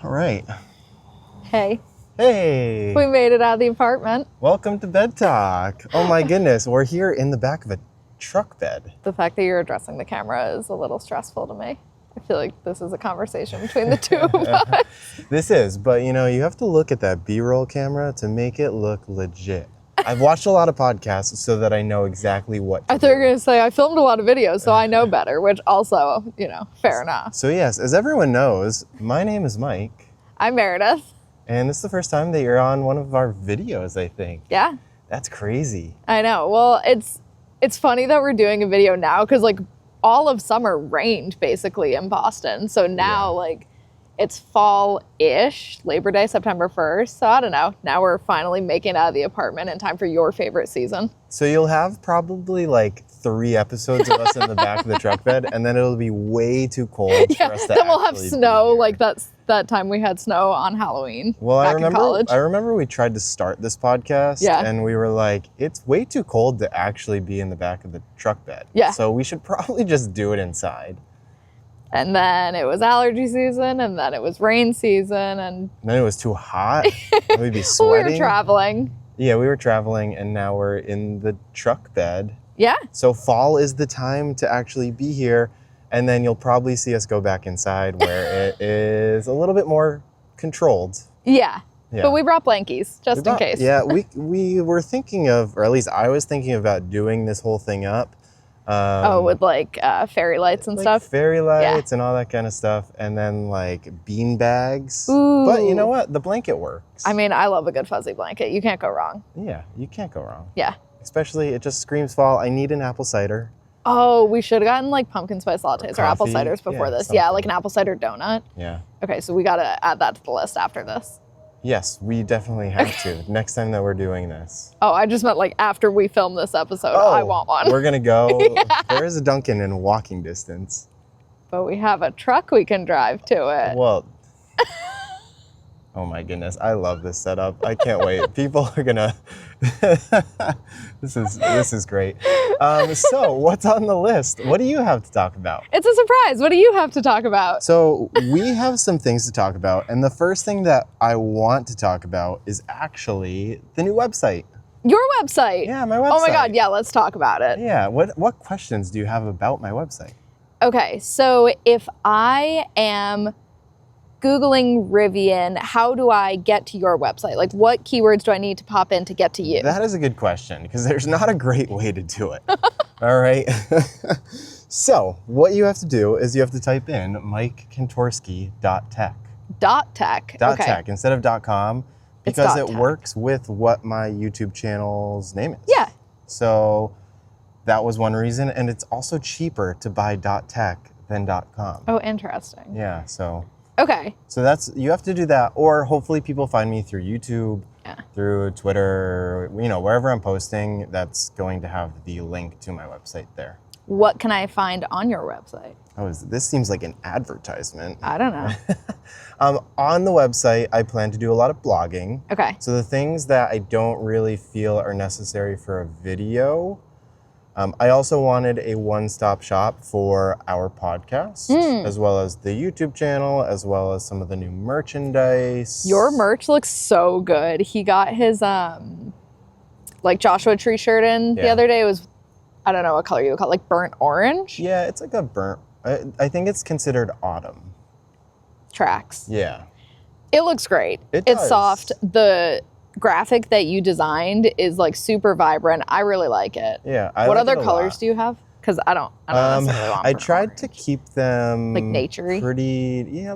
All right. Hey. Hey. We made it out of the apartment. Welcome to Bed Talk. Oh my goodness, we're here in the back of a truck bed. The fact that you're addressing the camera is a little stressful to me. I feel like this is a conversation between the two of us. This is, but you know, you have to look at that B-roll camera to make it look legit. I've watched a lot of podcasts so that I know exactly what to I thought you were do. going to say I filmed a lot of videos, so I know better, which also, fair enough. So yes, as everyone knows, my name is Mike. I'm Meredith. And this is the first time that you're on one of our videos, I think. Yeah. That's crazy. I know. Well, it's funny that we're doing a video now because like all of summer rained basically in Boston. So now it's fall-ish, Labor Day, September 1st. So I don't know. Now we're finally making it out of the apartment in time for your favorite season. So you'll have probably like 3 episodes of us in the back of the truck bed, and then it'll be way too cold for us to then we'll have actually snow be here. like that time we had snow on Halloween Well, back in college. I remember we tried to start this podcast, and we were like, it's way too cold to actually be in the back of the truck bed. Yeah. So we should probably just do it inside. And then it was allergy season, and then it was rain season, and then it was too hot, and we'd be sweating. We were traveling. Yeah, we were traveling, and now we're in the truck bed. Yeah. So fall is the time to actually be here, and then you'll probably see us go back inside where it is a little bit more controlled. Yeah. But we brought blankies just in case. Yeah, we were thinking of, or at least I was thinking about doing this whole thing up. With like fairy lights and stuff? Fairy lights and all that kind of stuff. And then like bean bags. Ooh. But you know what? The blanket works. I mean, I love a good fuzzy blanket. You can't go wrong. Yeah, you can't go wrong. Yeah. Especially, it just screams fall. I need an apple cider. Oh, we should have gotten like pumpkin spice lattes or apple coffee. ciders before this. Something. Yeah, like an apple cider donut. Yeah. Okay, so we got to add that to the list after this. Yes, we definitely have to. Next time that we're doing this. Oh, I just meant like after we film this episode, I want one. We're going to go. There is a Dunkin' in walking distance. But we have a truck we can drive to it. Well, oh my goodness. I love this setup. I can't wait. People are going to... This is great. So what's on the list? What do you have to talk about? It's a surprise. What do you have to talk about? So we have some things to talk about. And the first thing that I want to talk about is actually the new website. Your website? Yeah, my website. Oh my God, yeah, let's talk about it. Yeah, what questions do you have about my website? Okay, so if I am Googling Rivian, how do I get to your website? Like what keywords do I need to pop in to get to you? That is a good question because there's not a great way to do it. All right. So what you have to do is you have to type in MikeKontorsky.tech. .tech. Okay. Okay. .tech instead of .com because it works with what my YouTube channel's name is. Yeah. So that was one reason, and it's also cheaper to buy .tech than .com. Oh, interesting. Yeah. So. Okay. So you have to do that, or hopefully people find me through YouTube, through Twitter, wherever I'm posting, that's going to have the link to my website there. What can I find on your website? Oh, this seems like an advertisement. I don't know. On the website, I plan to do a lot of blogging. Okay. So the things that I don't really feel are necessary for a video, I also wanted a one-stop shop for our podcast, as well as the YouTube channel, as well as some of the new merchandise. Your merch looks so good. He got his Joshua Tree shirt in the other day. It was, I don't know what color you would call it, like burnt orange? Yeah, it's like a burnt, I think it's considered autumn. Tracks. Yeah. It looks great. It It's does. soft. The graphic that you designed is like super vibrant. I really like it. Yeah. What other colors do you have? Because I don't necessarily want I burnt tried to orange. keep them Like naturey?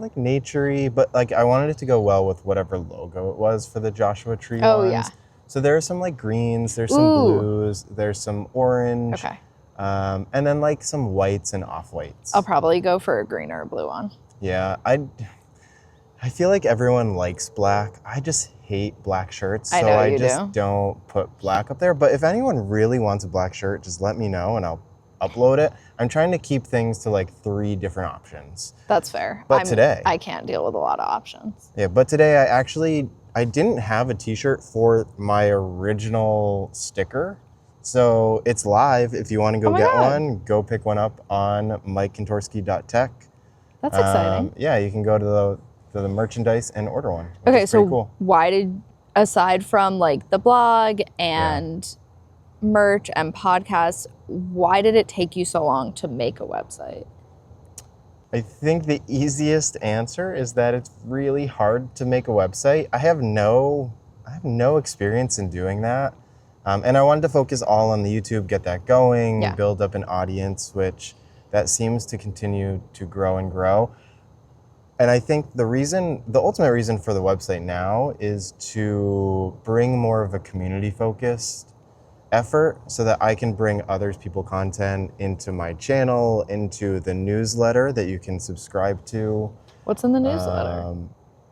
like naturey, but like I wanted it to go well with whatever logo it was for the Joshua Tree ones. Yeah. So there are some like greens, there's some blues, there's some orange. Okay. And then like some whites and off-whites. I'll probably go for a green or a blue one. Yeah, I feel like everyone likes black. I just hate black shirts, so I just don't put black up there. But if anyone really wants a black shirt, just let me know and I'll upload it. I'm trying to keep things to like 3 different options. That's fair. But today, I can't deal with a lot of options. Yeah, but today I didn't have a t-shirt for my original sticker. So it's live. If you want to go get one, go pick one up on MikeKontorsky.tech. That's exciting. Yeah, you can go to the merchandise and order one. Okay, so cool. why did, aside from like the blog and merch and podcasts, why did it take you so long to make a website? I think the easiest answer is that it's really hard to make a website. I have no experience in doing that. And I wanted to focus all on the YouTube, get that going, build up an audience, which that seems to continue to grow and grow. And I think the ultimate reason for the website now is to bring more of a community-focused effort so that I can bring people content into my channel, into the newsletter that you can subscribe to. What's in the newsletter?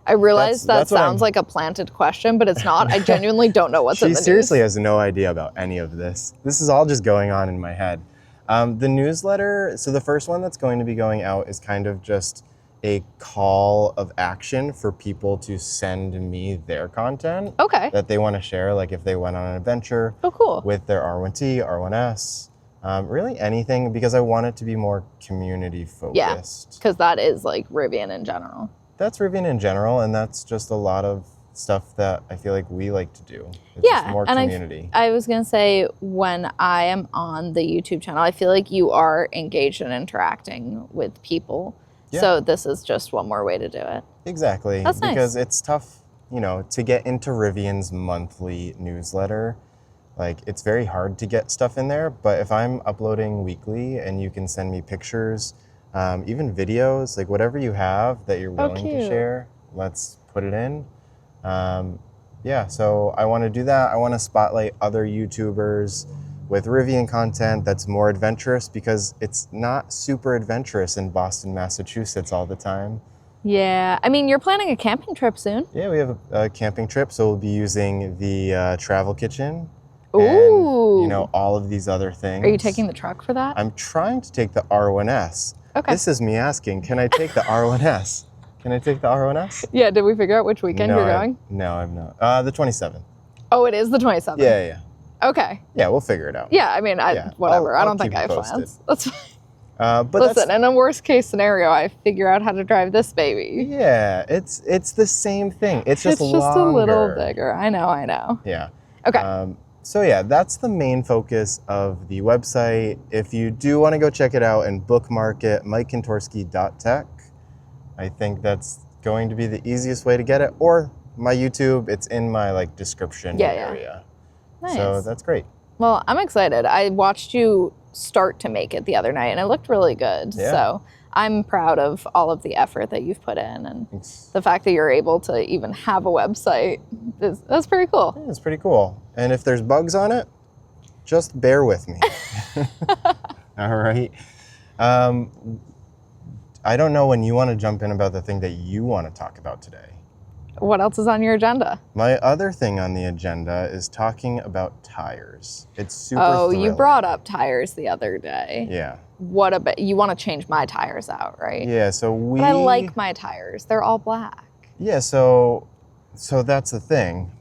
I realize that sounds like a planted question, but it's not. I genuinely don't know what's in the news. She seriously has no idea about any of this. This is all just going on in my head. The newsletter, so the first one that's going to be going out is kind of just a call of action for people to send me their content that they want to share, like if they went on an adventure with their R1T, R1S, really anything, because I want it to be more community focused. Yeah, because that is like Rivian in general. That's Rivian in general, and that's just a lot of stuff that I feel like we like to do. It's just more community. I was going to say, when I am on the YouTube channel, I feel like you are engaged and interacting with people. Yeah. So this is just one more way to do it. Exactly. That's nice. Because it's tough, to get into Rivian's monthly newsletter. Like, it's very hard to get stuff in there, but if I'm uploading weekly and you can send me pictures, even videos, like whatever you have that you're willing to share, let's put it in. So I want to do that. I want to spotlight other YouTubers with Rivian content that's more adventurous, because it's not super adventurous in Boston, Massachusetts all the time. Yeah, I mean, you're planning a camping trip soon. Yeah, we have a camping trip, so we'll be using the travel kitchen. Ooh. And, all of these other things. Are you taking the truck for that? I'm trying to take the R1S. Okay. This is me asking, can I take the R1S? Can I take the R1S? Yeah, did we figure out which weekend you're going? No, I'm not. The 27th. Oh, it is the 27th? Yeah. Okay. Yeah, we'll figure it out. Yeah, I mean, whatever. I don't think I have plans. That's fine. But listen, in a worst case scenario, I figure out how to drive this baby. Yeah, it's the same thing. It's just longer. It's just a little bigger. I know. Yeah. Okay. So yeah, that's the main focus of the website. If you do want to go check it out and bookmark it, MikeKontorski.tech. I think that's going to be the easiest way to get it. Or my YouTube, it's in my description area. Nice. So that's great. Well, I'm excited. I watched you start to make it the other night, and it looked really good. Yeah. So I'm proud of all of the effort that you've put in, and the fact that you're able to even have a website, that's pretty cool. Yeah, it's pretty cool. And if there's bugs on it, just bear with me. All right. I don't know when you want to jump in about the thing that you want to talk about today. What else is on your agenda? My other thing on the agenda is talking about tires. It's super thrilling. You brought up tires the other day. Yeah. What about, you want to change my tires out, right? Yeah, so But I like my tires. They're all black. Yeah, so that's the thing.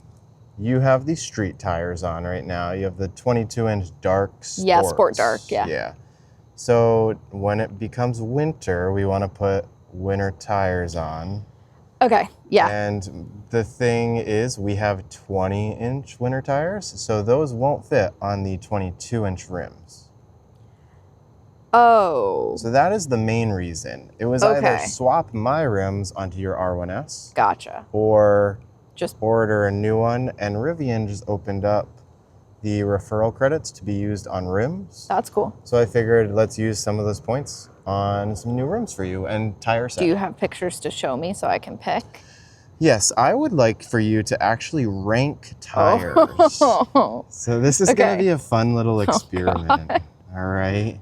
You have these street tires on right now. You have the 22-inch dark sports. Yeah, sport dark, yeah. Yeah. So when it becomes winter, we want to put winter tires on. Okay, yeah. And the thing is, we have 20-inch winter tires, so those won't fit on the 22-inch rims. Oh. So that is the main reason. It was either swap my rims onto your R1S. Gotcha. Or just order a new one. And Rivian just opened up the referral credits to be used on rims. That's cool. So I figured let's use some of those points on some new rims for you and tire set. Do you have pictures to show me so I can pick? Yes, I would like for you to actually rank tires. Oh. So this is going to be a fun little experiment. All right.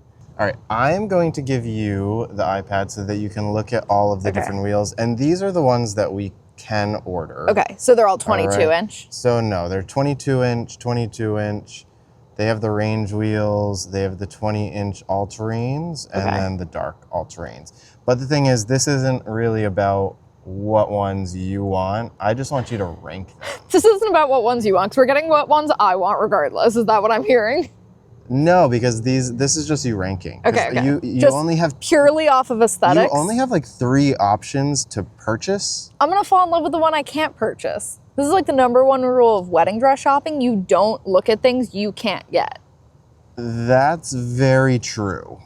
I'm going to give you the iPad so that you can look at all of the different wheels. And these are the ones that we can order. Okay, so they're all 22-inch? So no, they're 22-inch. They have the range wheels, they have the 20-inch all-terrains, and then the dark all-terrains. But the thing is, this isn't really about what ones you want. I just want you to rank them. This isn't about what ones you want, because we're getting what ones I want regardless. Is that what I'm hearing? No, because this is just you ranking. Okay. You just only have purely off of aesthetics. You only have like 3 options to purchase. I'm gonna fall in love with the one I can't purchase. This is like the #1 rule of wedding dress shopping. You don't look at things you can't get. That's very true.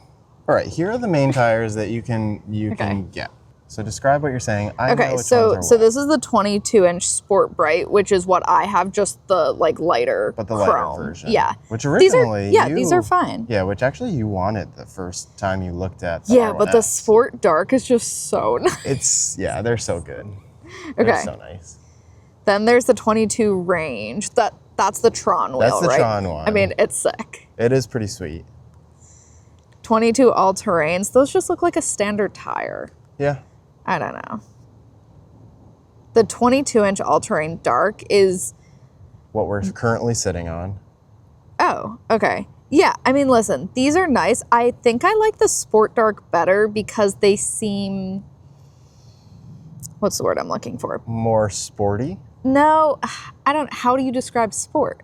All right, here are the main tires that you can get. So describe what you're saying. I know which so ones are what. this is the 22-inch Sport Bright, which is what I have, just the like lighter but the chrome. lighter version. Yeah. Which originally these are fine. Yeah, which actually you wanted the first time you looked at the R1S. But the Sport Dark is just so nice. They're so good. Okay. They're so nice. Then there's the 22 Range. That's the Tron wheel, That's the right? Tron one. I mean, it's sick. It is pretty sweet. 22 All-Terrains. Those just look like a standard tire. Yeah. I don't know. The 22-inch All-Terrain Dark is... what we're currently sitting on. Oh, okay. Yeah, I mean, listen, these are nice. I think I like the Sport Dark better because they seem... what's the word I'm looking for? More sporty? No, I don't... how do you describe sport?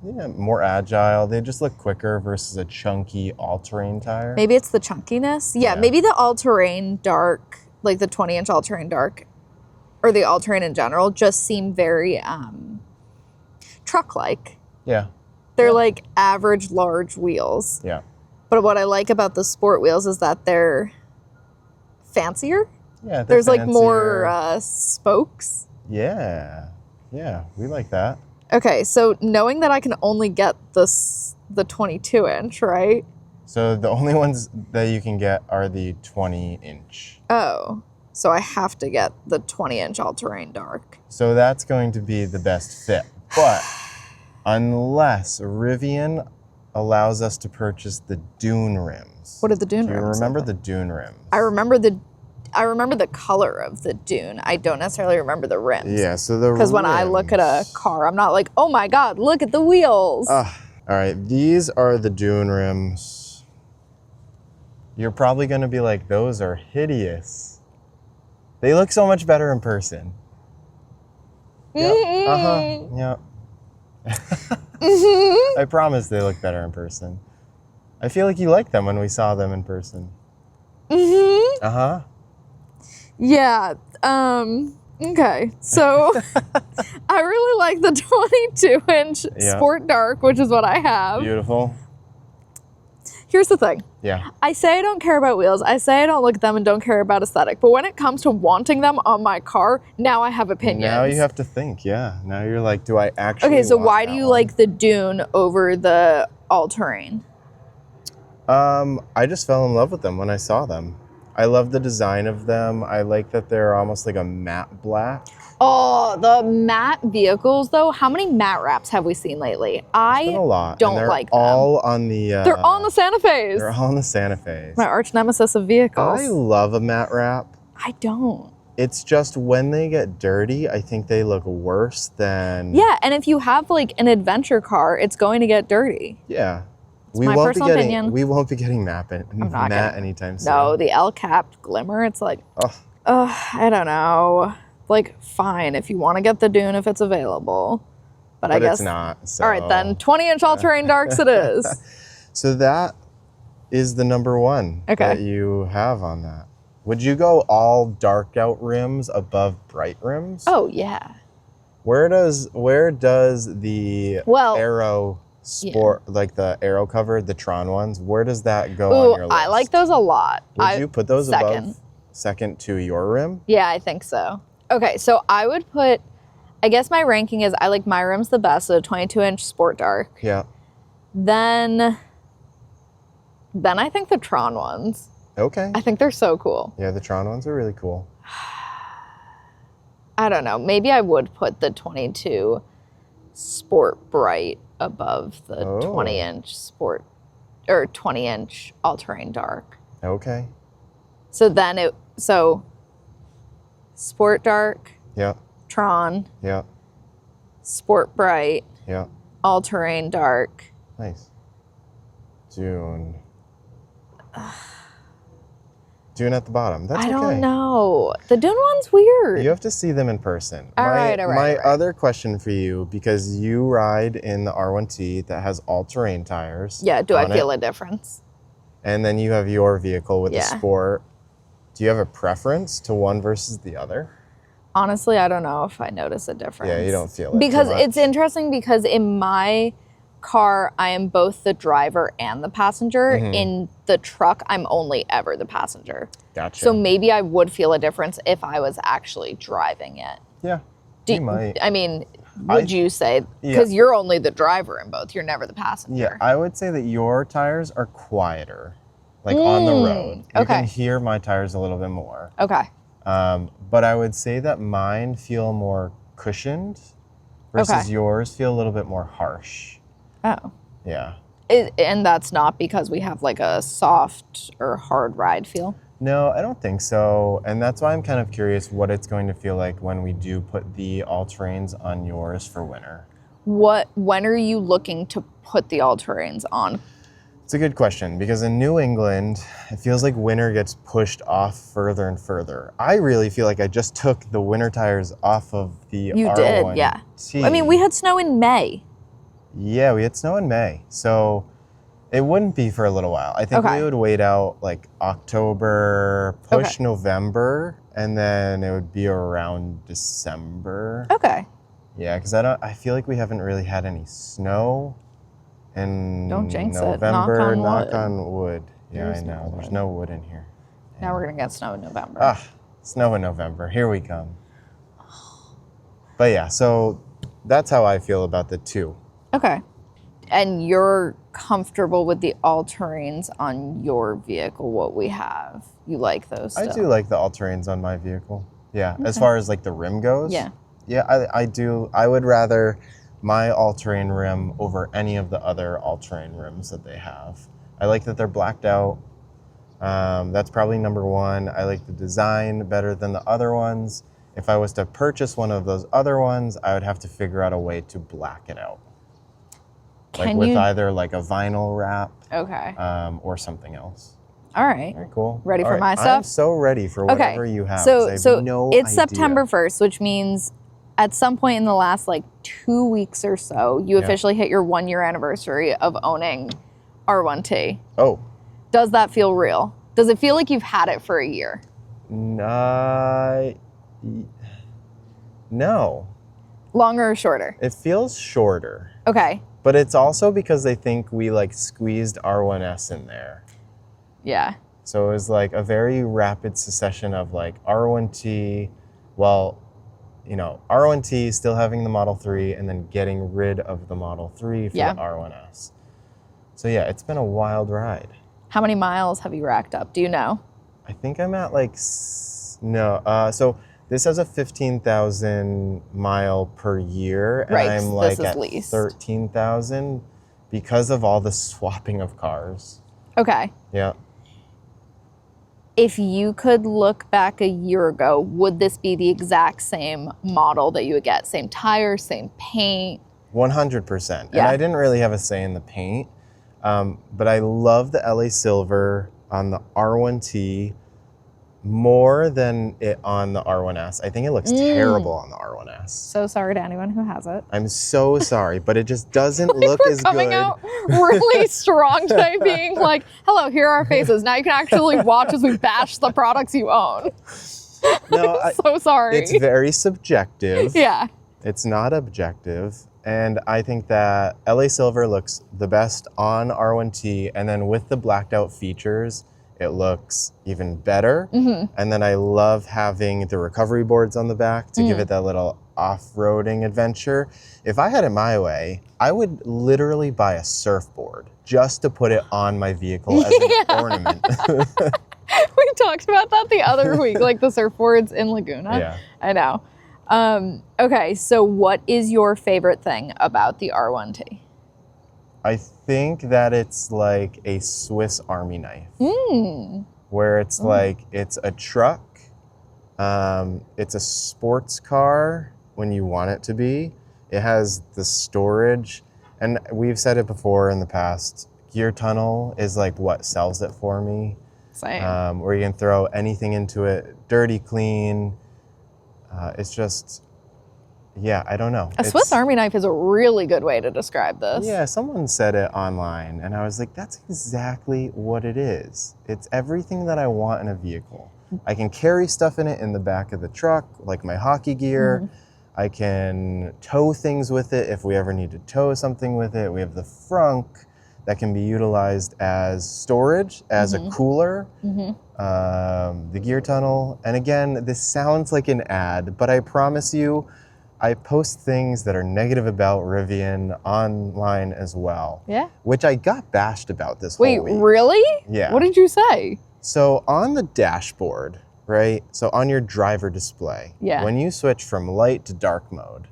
Yeah, more agile. They just look quicker versus a chunky all-terrain tire. Maybe it's the chunkiness. Yeah, maybe the all-terrain dark, like the 20-inch all-terrain dark, or the all-terrain in general, just seem very truck-like. Yeah. They're like average large wheels. Yeah. But what I like about the sport wheels is that they're fancier. Yeah, there's fancier. Like more spokes. Yeah. Yeah, we like that. Okay, so knowing that I can only get the 22-inch, right? So the only ones that you can get are the 20-inch. Oh, so I have to get the 20-inch all-terrain dark. So that's going to be the best fit. But unless Rivian allows us to purchase the dune rims. What are the dune rims? Do you remember the dune rims? I remember the color of the dune. I don't necessarily remember the rims. Yeah, so the because when I look at a car, I'm not like, oh my god, look at the wheels. All right, these are the dune rims. You're probably going to be like, those are hideous. They look so much better in person. Mm-hmm. Yeah. I promise they look better in person. I feel like you liked them when we saw them in person. Mm-hmm. Uh-huh. Yeah. Okay. So I really like the 22-inch Sport Dark, which is what I have. Beautiful. Here's the thing. Yeah. I say I don't care about wheels. I say I don't look at them and don't care about aesthetic. But when it comes to wanting them on my car, now I have opinions. Now you have to think, yeah. Now you're like, do I actually Okay, so want why do you like the dune over the all-terrain? I just fell in love with them when I saw them. I love the design of them. I like that they're almost like a matte black. Oh, the matte vehicles, though. How many matte wraps have we seen lately? It's been a lot. Don't like them. All on the... they're on the Santa Fe's. They're all on the Santa Fe's. My arch nemesis of vehicles. I love a matte wrap. I don't. It's just when they get dirty, I think they look worse than... Yeah, and if you have like an adventure car, it's going to get dirty. Yeah. My personal opinion. We won't be getting matte anytime soon. No, the L-capped glimmer, it's like, I don't know. Like, fine, if you want to get the dune if it's available. But I guess it's not. So. All right, then 20-inch all-terrain darks it is. So that is the #1 that you have on that. Would you go all dark out rims above bright rims? Oh, yeah. Where does the Aero Sport, like the Aero cover, the Tron ones, where does that go on your list? I like those a lot. Would you put those above second to your rim? Yeah, I think so. Okay, so I would put, I guess my ranking is I like my rims the best, so 22-inch Sport Dark. Yeah. Then I think the Tron ones. Okay. I think they're so cool. Yeah, the Tron ones are really cool. I don't know. Maybe I would put the 22 Sport Bright above the 20-inch Sport, or 20-inch all-terrain dark. Okay. So then Sport Dark. Yeah. Tron. Yeah. Sport Bright. Yeah. All-terrain dark. Nice. Dune. Dune at the bottom. That's okay. I don't know. The Dune one's weird. You have to see them in person. All right. My other question for you, because you ride in the R1T that has all-terrain tires. Yeah, do I feel a difference? And then you have your vehicle with the Sport. Do you have a preference to one versus the other? Honestly, I don't know if I notice a difference. Yeah, you don't feel it. Because it's interesting because in my car, I am both the driver and the passenger. In the truck, I'm only ever the passenger. Gotcha. So maybe I would feel a difference if I was actually driving it. Yeah, you might. I mean, would you say, because you're only the driver in both, you're never the passenger. Yeah, I would say that your tires are quieter, like on the road. You can hear my tires a little bit more. Okay. But I would say that mine feel more cushioned versus yours feel a little bit more harsh. Oh. Yeah. And that's not because we have like a soft or hard ride feel? No, I don't think so. And that's why I'm kind of curious what it's going to feel like when we do put the all-terrains on yours for winter. When are you looking to put the all-terrains on? It's a good question because in New England, it feels like winter gets pushed off further and further. I really feel like I just took the winter tires off of the R1T. You did, yeah. I mean, we had snow in May. Yeah, we had snow in May. So it wouldn't be for a little while. I think we would wait out like October, push November, and then it would be around December. Okay. Yeah, because I feel like we haven't really had any snow in Don't jinx November. It. Knock on wood. Yeah, I know. There's no wood in here. Now we're going to get snow in November. Snow in November. Here we come. But yeah, so that's how I feel about the two. Okay. And you're comfortable with the all-terrains on your vehicle, what we have? You like those still? I do like the all-terrains on my vehicle. Yeah, as far as like the rim goes. Yeah. Yeah, I do. I would rather my all-terrain rim over any of the other all-terrain rims that they have. I like that they're blacked out. That's probably number one. I like the design better than the other ones. If I was to purchase one of those other ones, I would have to figure out a way to black it out. With either like a vinyl wrap or something else. All right. Very cool. Ready for my stuff? I'm so ready for whatever you have. So it's September 1st, which means at some point in the last like 2 weeks or so, you officially hit your 1 year anniversary of owning R1T. Oh. Does that feel real? Does it feel like you've had it for a year? No. Longer or shorter? It feels shorter. Okay. But it's also because they think we like squeezed R1S in there. Yeah. So it was like a very rapid succession of like R1T, R1T still having the Model 3 and then getting rid of the Model 3 for the R1S. So yeah, it's been a wild ride. How many miles have you racked up? Do you know? I think I'm at like, so this has a 15,000 mile per year, and I'm like at 13,000 because of all the swapping of cars. Okay. Yeah. If you could look back a year ago, would this be the exact same model that you would get? Same tires, same paint? 100%. Yeah. And I didn't really have a say in the paint, but I love the LA Silver on the R1T. More than it on the R1S. I think it looks terrible on the R1S. So sorry to anyone who has it. I'm so sorry, but it just doesn't look as good. We're coming out really strong today, being like, hello, here are our faces. Now you can actually watch as we bash the products you own. No, so sorry. It's very subjective. Yeah. It's not objective. And I think that LA Silver looks the best on R1T, and then with the blacked out features, it looks even better. And then I love having the recovery boards on the back to give it that little off-roading adventure. If I had it my way, I would literally buy a surfboard just to put it on my vehicle as an ornament. We talked about that the other week, like the surfboards in Laguna. Yeah. I know. Okay, so what is your favorite thing about the R1T? I think that it's like a Swiss Army knife, where it's like, it's a truck, it's a sports car when you want it to be. It has the storage, and we've said it before in the past, gear tunnel is like what sells it for me. Same. Where you can throw anything into it, dirty, clean. It's just, yeah, I don't know. A Swiss Army knife is a really good way to describe this. Yeah, someone said it online, and I was like, that's exactly what it is. It's everything that I want in a vehicle. I can carry stuff in it in the back of the truck, like my hockey gear. Mm-hmm. I can tow things with it if we ever need to tow something with it. We have the frunk that can be utilized as storage, as a cooler, the gear tunnel. And again, this sounds like an ad, but I promise you, I post things that are negative about Rivian online as well. Yeah. Which I got bashed about this whole week. Wait, really? Yeah. What did you say? So on the dashboard, right? So on your driver display, when you switch from light to dark mode,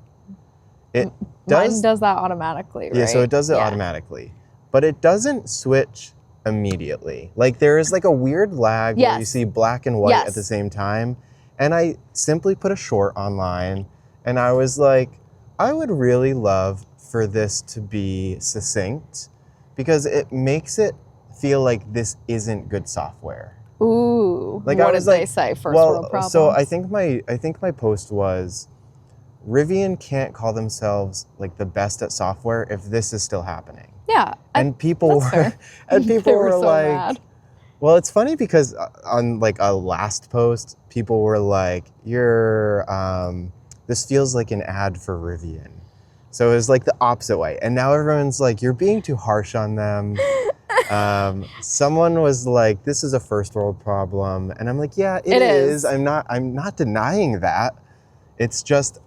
it Mine does that automatically, right? Yeah, so it does it automatically. But it doesn't switch immediately. Like there is like a weird lag where you see black and white at the same time. And I simply put a short online and I was like, I would really love for this to be succinct because it makes it feel like this isn't good software. Ooh, like what did they say? First world problems? So I think my post was, Rivian can't call themselves like the best at software if this is still happening. Yeah, and people were so like, mad. Well, it's funny because on like a last post, people were like, "You're this feels like an ad for Rivian." So it was like the opposite way, and now everyone's like, "You're being too harsh on them." Someone was like, "This is a first world problem," and I'm like, "Yeah, it is. I'm not denying that. It's just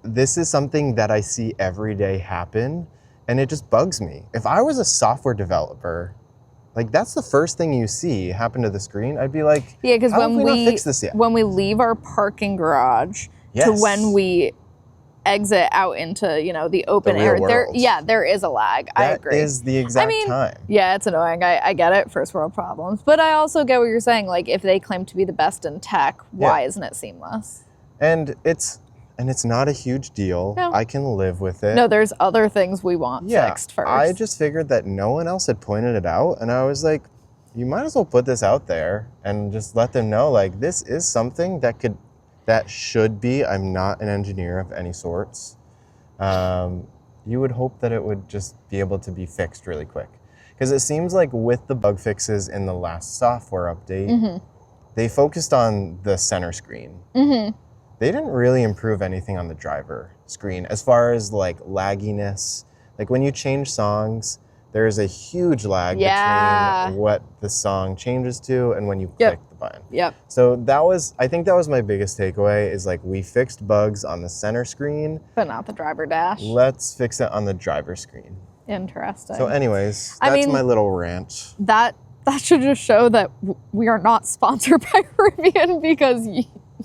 this is something that I see every day happen, and it just bugs me. If I was a software developer, like that's the first thing you see happen to the screen, I'd be like, yeah, because when we not fix this yet? When we leave our parking garage to when we exit out into the open air, there is a lag. I agree. That is the exact time. Yeah, it's annoying. I get it, first world problems, but I also get what you're saying. Like if they claim to be the best in tech, why isn't it seamless? And it's not a huge deal. No. I can live with it. No, there's other things we want fixed first. I just figured that no one else had pointed it out, and I was like, you might as well put this out there and just let them know, like, this is something that should be. I'm not an engineer of any sorts. You would hope that it would just be able to be fixed really quick. Because it seems like with the bug fixes in the last software update, they focused on the center screen. They didn't really improve anything on the driver screen as far as like lagginess. Like when you change songs, there is a huge lag between what the song changes to and when you click the button. So I think that was my biggest takeaway is like we fixed bugs on the center screen. But not the driver dash. Let's fix it on the driver screen. Interesting. So anyways, that's my little rant. That should just show that we are not sponsored by Rivian because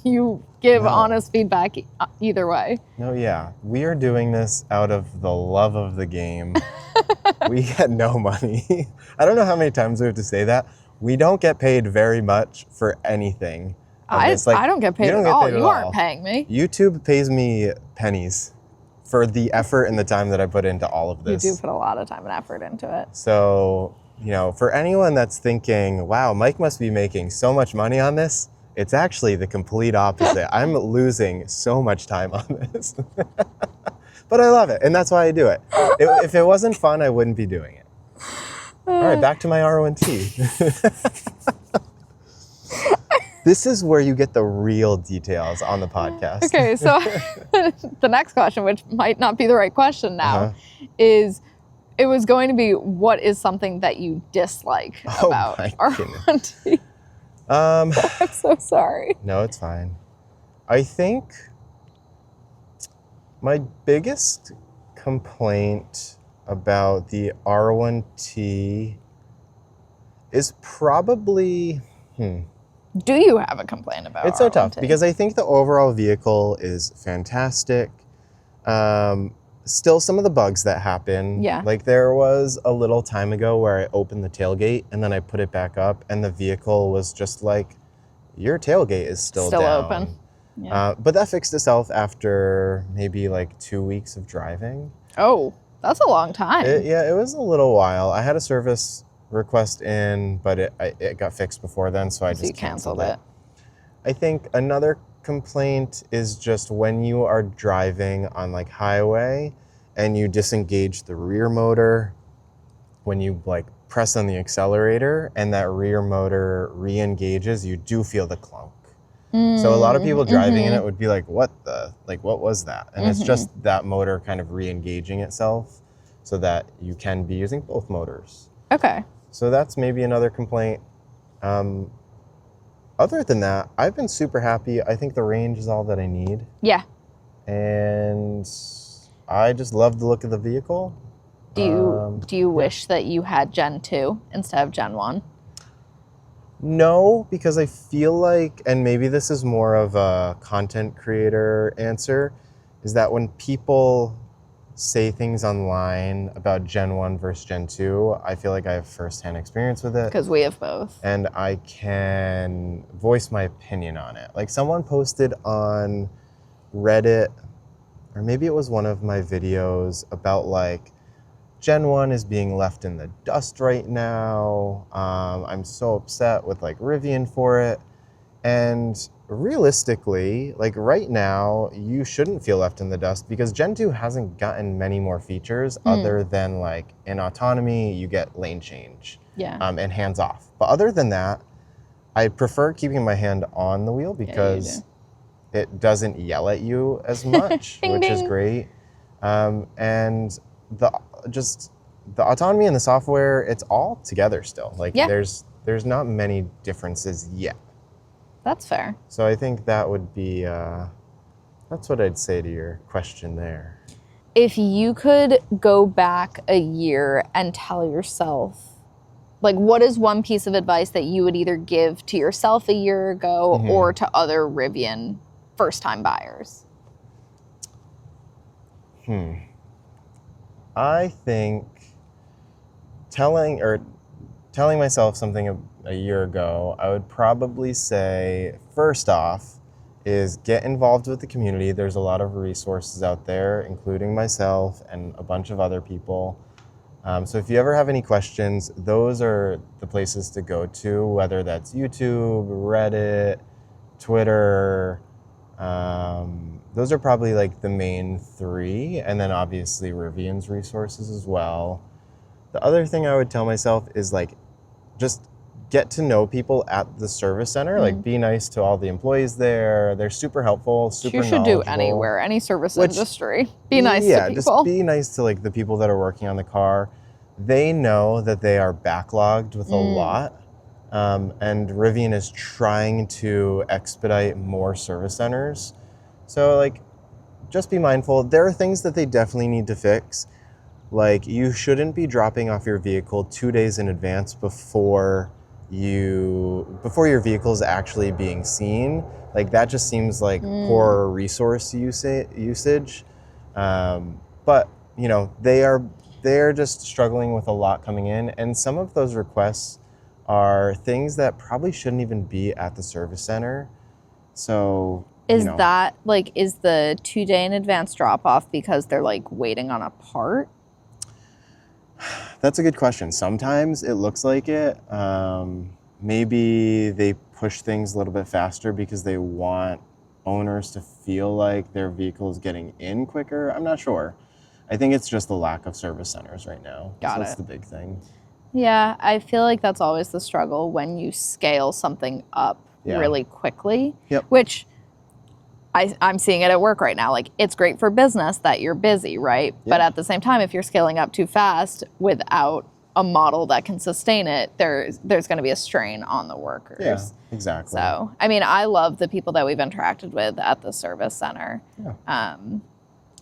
you give honest feedback either way. No, yeah. We are doing this out of the love of the game. We get no money. I don't know how many times we have to say that. We don't get paid very much for anything. I don't get paid at all. You aren't paying me. YouTube pays me pennies for the effort and the time that I put into all of this. You do put a lot of time and effort into it. So, for anyone that's thinking, wow, Mike must be making so much money on this, it's actually the complete opposite. I'm losing so much time on this. But I love it, and that's why I do it. If it wasn't fun, I wouldn't be doing it. All right, back to my R1T. This is where you get the real details on the podcast. Okay, so the next question, which might not be the right question now, is it was going to be, what is something that you dislike about R1T? I'm so sorry. No, it's fine. I think my biggest complaint about the R1T is probably... Do you have a complaint about It's so tough because I think the overall vehicle is fantastic. Still some of the bugs that happen. Yeah. Like there was a little time ago where I opened the tailgate and then I put it back up and the vehicle was just like, your tailgate is still down. Open. Yeah. But that fixed itself after maybe like 2 weeks of driving. Oh, that's a long time. It was a little while. I had a service request in, but it got fixed before then, so I just canceled it. I think another complaint is just when you are driving on like highway and you disengage the rear motor, when you like press on the accelerator and that rear motor re-engages, you do feel the clunk. So a lot of people driving in it would be like, what was that? And it's just that motor kind of re-engaging itself so that you can be using both motors. Okay. So that's maybe another complaint. Other than that, I've been super happy. I think the range is all that I need. Yeah. And I just love the look of the vehicle. Do you wish that you had Gen 2 instead of Gen 1? No, because I feel like, and maybe this is more of a content creator answer, is that when people say things online about Gen 1 versus Gen 2, I feel like I have firsthand experience with it. Because we have both. And I can voice my opinion on it. Like someone posted on Reddit, or maybe it was one of my videos about like, Gen 1 is being left in the dust right now. I'm so upset with like Rivian for it. And realistically, like right now, you shouldn't feel left in the dust because Gen 2 hasn't gotten many more features other than like in autonomy, you get lane change and hands off. But other than that, I prefer keeping my hand on the wheel because it doesn't yell at you as much, ding, which ding. is great. And the autonomy and the software, it's all together still. Like there's not many differences yet. That's fair. So I think that would be, that's what I'd say to your question there. If you could go back a year and tell yourself, like what is one piece of advice that you would either give to yourself a year ago or to other Rivian first-time buyers? I think telling myself something a year ago, I would probably say, first off, is get involved with the community. There's a lot of resources out there, including myself and a bunch of other people. So if you ever have any questions, those are the places to go to, whether that's YouTube, Reddit, Twitter. Those are probably like the main three, and then obviously Rivian's resources as well. The other thing I would tell myself is like, just get to know people at the service center. Like be nice to all the employees there. They're super helpful, super knowledgeable. You should do anywhere, any service industry. Be nice to people. Yeah, just be nice to like the people that are working on the car. They know that they are backlogged with a lot. And Rivian is trying to expedite more service centers. So like, just be mindful. There are things that they definitely need to fix. Like you shouldn't be dropping off your vehicle 2 days in advance before your vehicle is actually being seen. Like that just seems like poor resource usage. But you know, they're just struggling with a lot coming in, and some of those requests are things that probably shouldn't even be at the service center. So is the 2 day in advance drop off because they're like waiting on a part? That's a good question. Sometimes it looks like it. Maybe they push things a little bit faster because they want owners to feel like their vehicle is getting in quicker. I'm not sure. I think it's just the lack of service centers right now. That's the big thing. Yeah, I feel like that's always the struggle when you scale something up really quickly, which I'm seeing it at work right now. Like, it's great for business that you're busy, right? But at the same time, if you're scaling up too fast without a model that can sustain it, there's going to be a strain on the workers. Yeah, exactly. So, I mean, I love the people that we've interacted with at the service center. Yeah.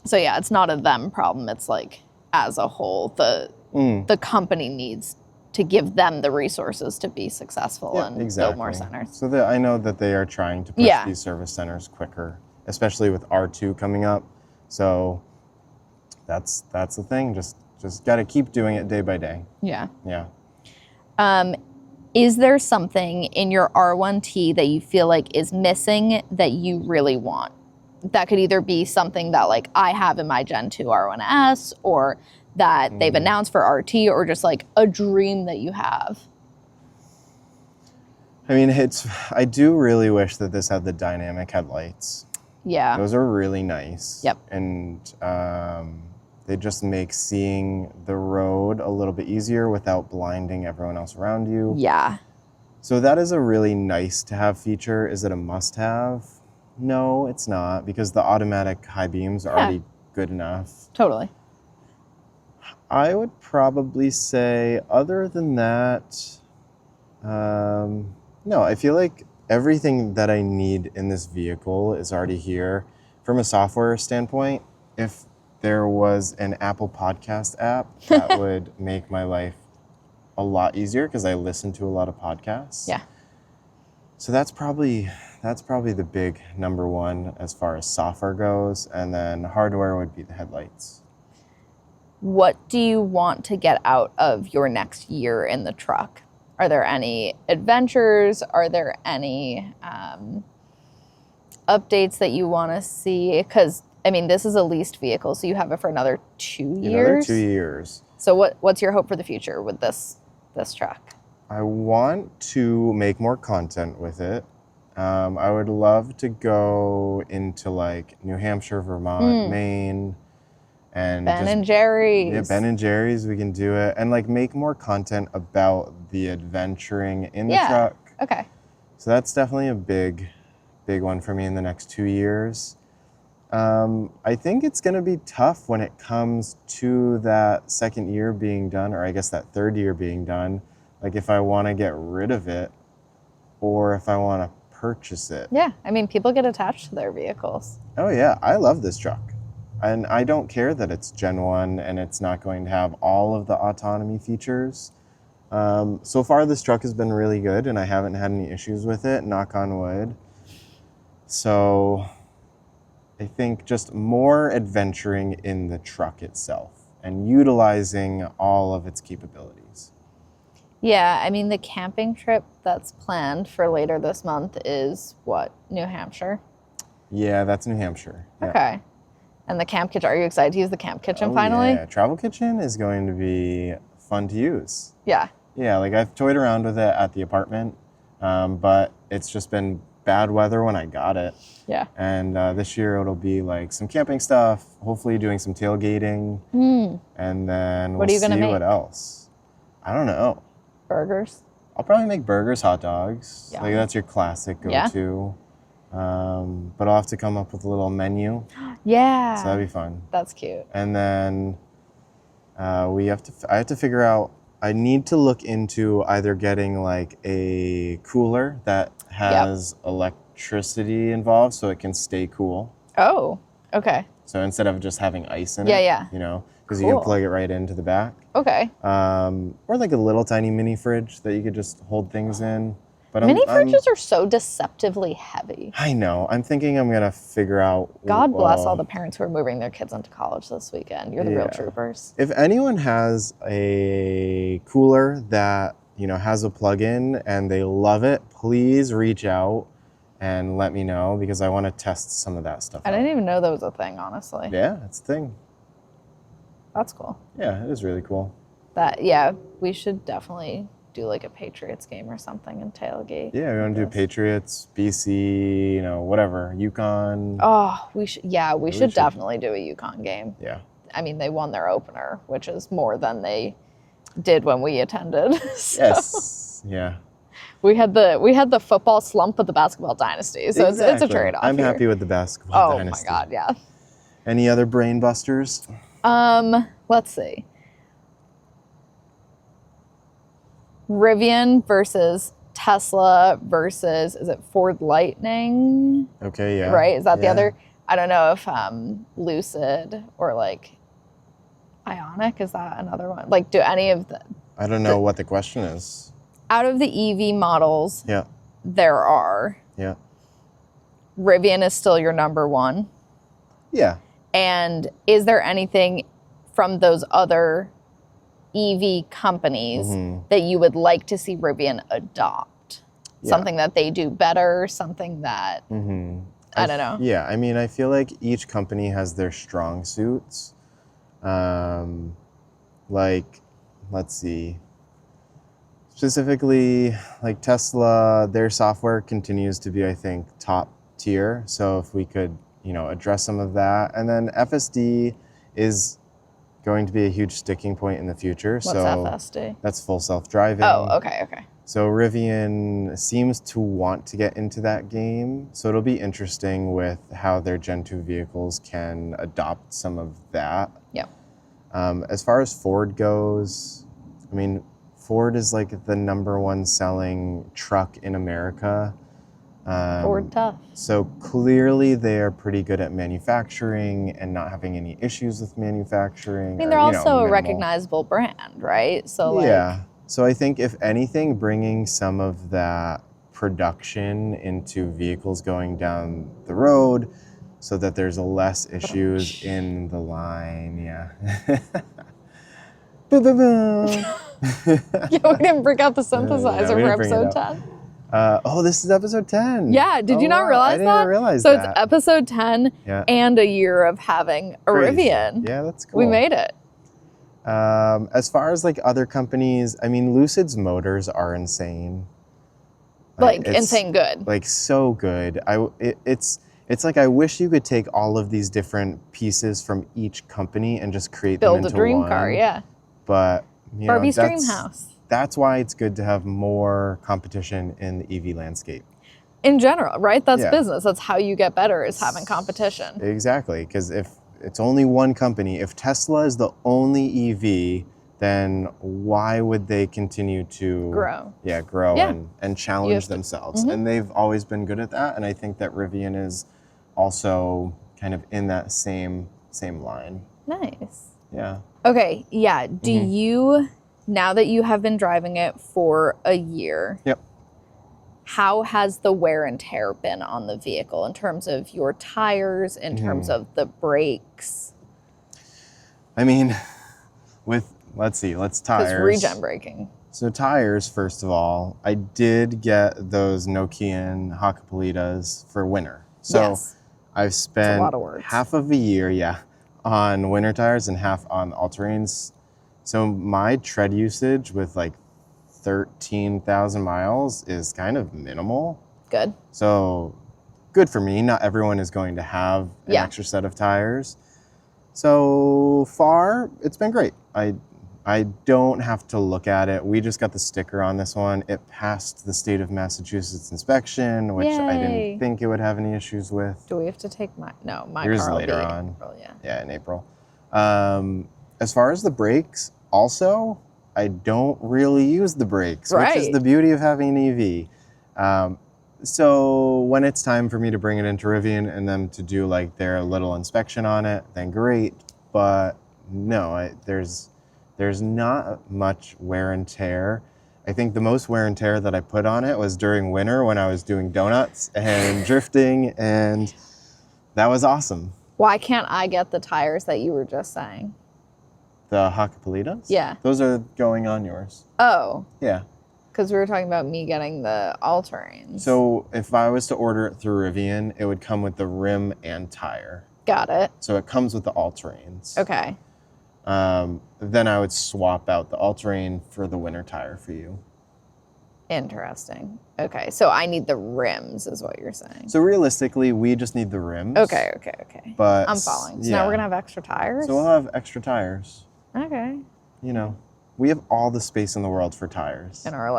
So yeah, it's not a them problem. It's like, as a whole, the company needs to give them the resources to be successful and build more centers. So I know that they are trying to push these service centers quicker, especially with R2 coming up. So that's the thing. Just got to keep doing it day by day. Yeah. Yeah. Is there something in your R1T that you feel like is missing that you really want? that could either be something that like I have in my Gen 2 R1S, or that they've announced for RT, or just like a dream that you have? I mean, I do really wish that this had the dynamic headlights. Yeah. Those are really nice. Yep. And they just make seeing the road a little bit easier without blinding everyone else around you. Yeah. So that is a really nice to have feature. Is it a must have? No, it's not, because the automatic high beams are already good enough. Totally. I would probably say, other than that, no, I feel like everything that I need in this vehicle is already here. From a software standpoint, if there was an Apple Podcast app, that would make my life a lot easier, because I listen to a lot of podcasts. Yeah. So that's probably the big number one as far as software goes, and then hardware would be the headlights. What do you want to get out of your next year in the truck? Are there any adventures? Are there any updates that you want to see? Because, I mean, this is a leased vehicle, so you have it for another 2 years. Another 2 years. So what's your hope for the future with this truck? I want to make more content with it. I would love to go into like New Hampshire, Vermont, Maine, and Ben and Jerry's. Yeah, Ben and Jerry's, we can do it. And like make more content about the adventuring in the truck. Okay. So that's definitely a big one for me in the next 2 years. I think it's going to be tough when it comes to that second year being done, or I guess that third year being done. Like if I want to get rid of it, or if I want to purchase it. Yeah, I mean, people get attached to their vehicles. Oh yeah, I love this truck. And I don't care that it's Gen 1 and it's not going to have all of the autonomy features. So far, this truck has been really good, and I haven't had any issues with it, knock on wood. So I think just more adventuring in the truck itself and utilizing all of its capabilities. Yeah, I mean, the camping trip that's planned for later this month is what, New Hampshire? Yeah, that's New Hampshire. Yeah. Okay. And the camp kitchen, are you excited to use the camp kitchen finally? Yeah, travel kitchen is going to be fun to use. Yeah. Yeah, like I've toyed around with it at the apartment, but it's just been bad weather when I got it. Yeah. And this year it'll be like some camping stuff, hopefully doing some tailgating, and then we'll see what else. I don't know. Burgers? I'll probably make burgers, hot dogs. Yeah. Like that's your classic go-to. But I'll have to come up with a little menu. Yeah. So that'd be fun. That's cute. And then I have to figure out, I need to look into either getting like a cooler that has electricity involved so it can stay cool. Oh, okay. So instead of just having ice in it, you know, because you can plug it right into the back. Okay. Or like a little tiny mini fridge that you could just hold things in. But mini fridges are so deceptively heavy. I know. I'm thinking I'm going to figure out. God bless all the parents who are moving their kids into college this weekend. You're the real troopers. If anyone has a cooler that, you know, has a plug-in and they love it, please reach out and let me know, because I want to test some of that stuff I didn't even know that was a thing, honestly. Yeah, it's a thing. That's cool. Yeah, it is really cool. We should definitely do like a Patriots game or something and tailgate. Yeah, we want to do Patriots, BC, you know, whatever, UConn. Oh, we should definitely do a UConn game. Yeah. I mean, they won their opener, which is more than they did when we attended. Yes. Yeah. We had the football slump with the basketball dynasty, so it's a trade-off. I'm happy with the basketball dynasty. Oh my God, yeah. Any other brain busters? Let's see. Rivian versus Tesla versus, is it Ford Lightning? Okay, yeah. Right? Is that the other? I don't know if Lucid or like Ioniq, is that another one? Like, do any of the... I don't know what the question is. Out of the EV models, there are. Yeah. Rivian is still your number one. Yeah. And is there anything from those other EV companies that you would like to see Rivian adopt? Something that they do better, something that I don't know. Yeah, I mean, I feel like each company has their strong suits. Like, let's see. Specifically, like Tesla, their software continues to be, I think, top tier. So if we could, address some of that. And then FSD is going to be a huge sticking point in the future. What's FSD? That's full self-driving. Oh, okay. So Rivian seems to want to get into that game. So it'll be interesting with how their Gen 2 vehicles can adopt some of that. Yeah. As far as Ford goes, I mean, Ford is like the #1 selling truck in America. Ford tough. So clearly they are pretty good at manufacturing and not having any issues with manufacturing. I mean, they're also a recognizable brand, right? So yeah. So I think if anything, bringing some of that production into vehicles going down the road so that there's less issues in the line. Yeah. Boom, boom, boom. Yeah, we didn't break out the synthesizer for episode 10. This is episode 10. Yeah, did you not realize that? I didn't realize that. So it's episode 10 and a year of having a Rivian. Yeah, that's cool. We made it. As far as like other companies, I mean, Lucid's motors are insane. Like insane good. Like so good. It's like I wish you could take all of these different pieces from each company and just create them into one. Build a dream car, yeah. But Barbie's dream house. That's why it's good to have more competition in the EV landscape. In general, right? That's business. That's how you get better, is having competition. Exactly, because if it's only one company, if Tesla is the only EV, then why would they continue to grow? And challenge themselves. Mm-hmm. And they've always been good at that. And I think that Rivian is also kind of in that same line. Nice. Yeah. Okay, yeah. Do you, now that you have been driving it for a year, how has the wear and tear been on the vehicle in terms of your tires, in terms of the brakes? I mean, let's tires. Because regen braking. So tires, first of all, I did get those Nokian Hakkapeliittas for winter. So I've spent half of a year, on winter tires and half on all-terrains. So my tread usage with like 13,000 miles is kind of minimal. Good. So good for me. Not everyone is going to have an extra set of tires. So far, it's been great. I don't have to look at it. We just got the sticker on this one. It passed the state of Massachusetts inspection, which I didn't think it would have any issues with. Do we have to take my yours car later on? April, in April. As far as the brakes, also, I don't really use the brakes, which is the beauty of having an EV. So when it's time for me to bring it into Rivian and them to do like their little inspection on it, then great. But no, there's not much wear and tear. I think the most wear and tear that I put on it was during winter when I was doing donuts and drifting, and that was awesome. Why can't I get the tires that you were just saying? The Hakkapeliittas? Yeah. Those are going on yours. Oh. Yeah. Because we were talking about me getting the all-terrains. So if I was to order it through Rivian, it would come with the rim and tire. Got it. So it comes with the all-terrains. Okay. Then I would swap out the all-terrain for the winter tire for you. Interesting. Okay, so I need the rims is what you're saying. So realistically, we just need the rims. Okay. But I'm following. So now we're going to have extra tires? So we'll have extra tires. Okay. We have all the space in the world for tires. In our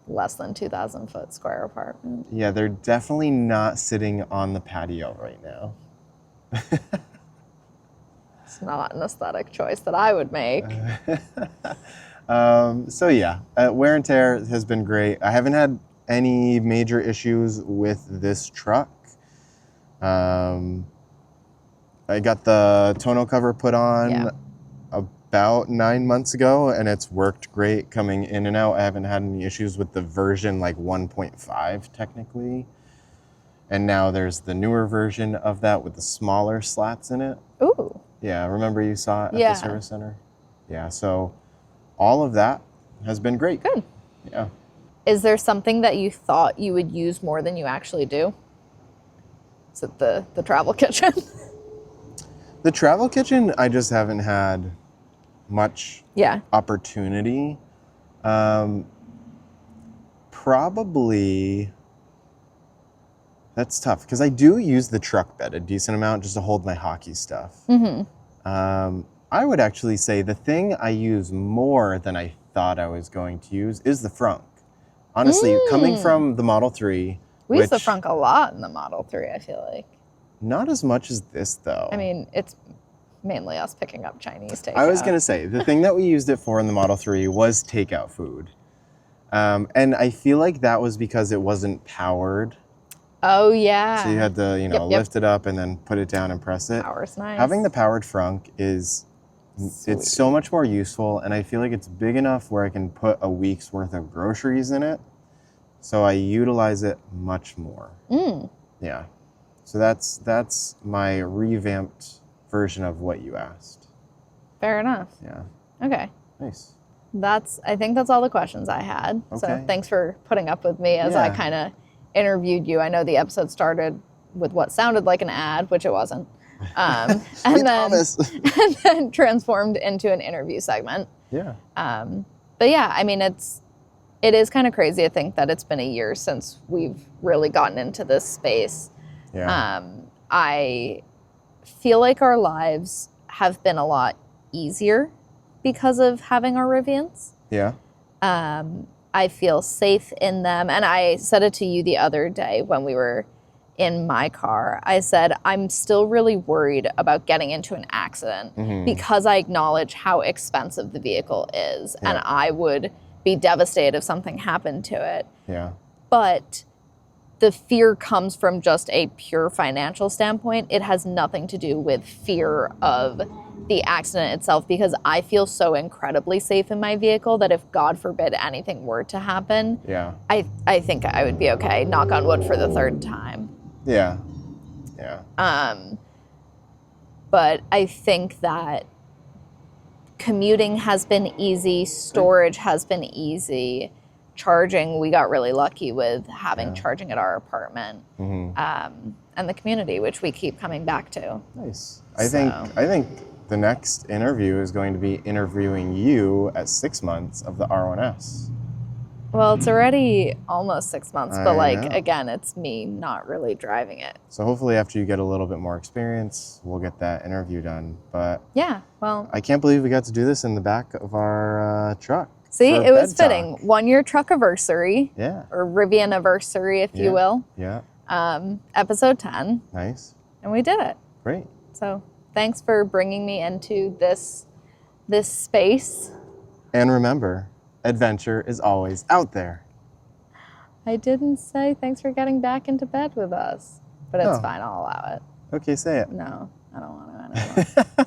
less than 2,000 foot square apartment. Yeah, they're definitely not sitting on the patio right now. It's not an aesthetic choice that I would make. Wear and tear has been great. I haven't had any major issues with this truck. I got the tonneau cover put on about 9 months ago, and it's worked great coming in and out. I haven't had any issues with the version 1.5 technically. And now there's the newer version of that with the smaller slats in it. Ooh. Yeah, remember you saw it at the service center? Yeah, so all of that has been great. Good. Yeah. Is there something that you thought you would use more than you actually do? Is it the travel kitchen? The travel kitchen, I just haven't had much opportunity. Probably, that's tough because I do use the truck bed a decent amount just to hold my hockey stuff. I would actually say the thing I use more than I thought I was going to use is the frunk. Honestly, coming from the Model 3. We use the frunk a lot in the Model 3, I feel like. Not as much as this, though. I mean, it's mainly us picking up Chinese takeout. I was going to say, the thing that we used it for in the Model 3 was takeout food. And I feel like that was because it wasn't powered. Oh, yeah. So you had to, lift it up and then put it down and press it. Power's nice. Having the powered frunk is, it's so much more useful. And I feel like it's big enough where I can put a week's worth of groceries in it. So I utilize it much more. Yeah. So that's my revamped version of what you asked. Fair enough. Yeah. Okay. Nice. I think that's all the questions I had. Okay. So thanks for putting up with me as I kind of interviewed you. I know the episode started with what sounded like an ad, which it wasn't. And then transformed into an interview segment. Yeah. But yeah, I mean, it is kind of crazy to think that it's been a year since we've really gotten into this space. Yeah. I feel like our lives have been a lot easier because of having our Rivians. Yeah. I feel safe in them. And I said it to you the other day when we were in my car. I said, I'm still really worried about getting into an accident because I acknowledge how expensive the vehicle is. And I would be devastated if something happened to it. Yeah. But the fear comes from just a pure financial standpoint. It has nothing to do with fear of the accident itself, because I feel so incredibly safe in my vehicle that if, God forbid, anything were to happen, I think I would be okay. Knock on wood for the third time. Yeah. Yeah. But I think that commuting has been easy, storage has been easy, charging, we got really lucky with having charging at our apartment, and the community, which we keep coming back to. Nice. I think the next interview is going to be interviewing you at 6 months of the R1S. Well, it's already almost 6 months, but again, it's me not really driving it. So hopefully after you get a little bit more experience, we'll get that interview done. But yeah, well, I can't believe we got to do this in the back of our truck. See, it was fitting. 1 year truck anniversary. Yeah. Or Rivian anniversary, if you will. Yeah. Episode 10. Nice. And we did it. Great. So thanks for bringing me into this space. And remember, adventure is always out there. I didn't say thanks for getting back into bed with us, but it's fine. I'll allow it. Okay, say it. No, I don't want to anymore.